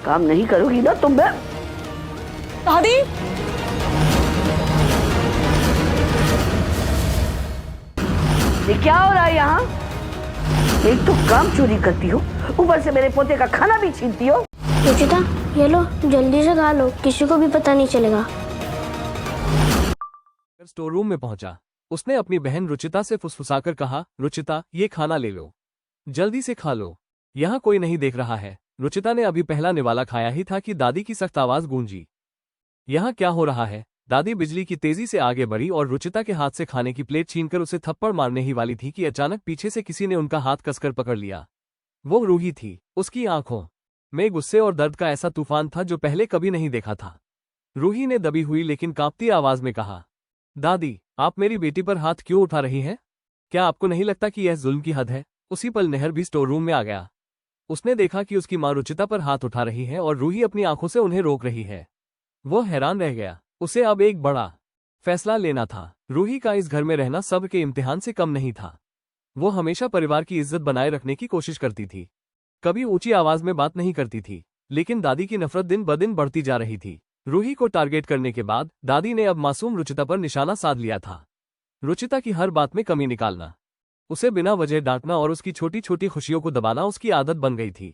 काम नहीं करोगी ना तुम। मैं दादी, ये क्या हो रहा है यहाँ? एक तो काम चोरी करती हो, ऊपर से मेरे पोते का खाना भी छीनती हो। रुचिता, ये लो, जल्दी से खा लो, किसी को भी पता नहीं चलेगा। स्टोर रूम में पहुंचा। उसने अपनी बहन रुचिता से फुसफुसाकर कहा, रुचिता, ये खाना ले लो, जल्दी से खा लो, यहाँ कोई नहीं देख रहा है। रुचिता ने अभी पहला निवाला खाया ही था कि दादी की सख्त आवाज गूंजी। यहाँ क्या हो रहा है? दादी बिजली की तेजी से आगे बढ़ी और रुचिता के हाथ से खाने की प्लेट छीनकर उसे थप्पड़ मारने ही वाली थी कि अचानक पीछे से किसी ने उनका हाथ कसकर पकड़ लिया। वो रूही थी। उसकी आंखों में गुस्से और दर्द का ऐसा तूफान था जो पहले कभी नहीं देखा था। रूही ने दबी हुई लेकिन कांपती आवाज में कहा, दादी, आप मेरी बेटी पर हाथ क्यों उठा रही हैं? क्या आपको नहीं लगता कि यह जुल्म की हद है? उसी पल नेहर भी स्टोर रूम में आ गया। उसने देखा कि उसकी मां रुचिता पर हाथ उठा रही है और रूही अपनी आंखों से उन्हें रोक रही है। वो हैरान रह गया। उसे अब एक बड़ा फैसला लेना था। रूही का इस घर में रहना सब के इम्तिहान से कम नहीं था। वो हमेशा परिवार की इज्जत बनाए रखने की कोशिश करती थी, कभी ऊंची आवाज में बात नहीं करती थी, लेकिन दादी की नफरत दिन ब दिन बढ़ती जा रही थी। रूही को टारगेट करने के बाद दादी ने अब मासूम रुचिता पर निशाना साध लिया था। रुचिता की हर बात में कमी निकालना, उसे बिना वजह डांटना और उसकी छोटी छोटी खुशियों को दबाना उसकी आदत बन गई थी।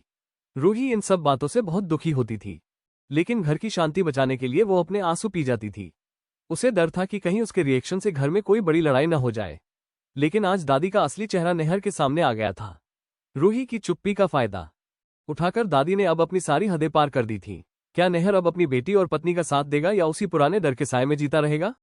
रूही इन सब बातों से बहुत दुखी होती थी, लेकिन घर की शांति बचाने के लिए वो अपने आंसू पी जाती थी। उसे डर था कि कहीं उसके रिएक्शन से घर में कोई बड़ी लड़ाई न हो जाए। लेकिन आज दादी का असली चेहरा नेहर के सामने आ गया था। रूही की चुप्पी का फायदा उठाकर दादी ने अब अपनी सारी हदें पार कर दी थी। क्या नेहर अब अपनी बेटी और पत्नी का साथ देगा या उसी पुराने डर के साए में जीता रहेगा?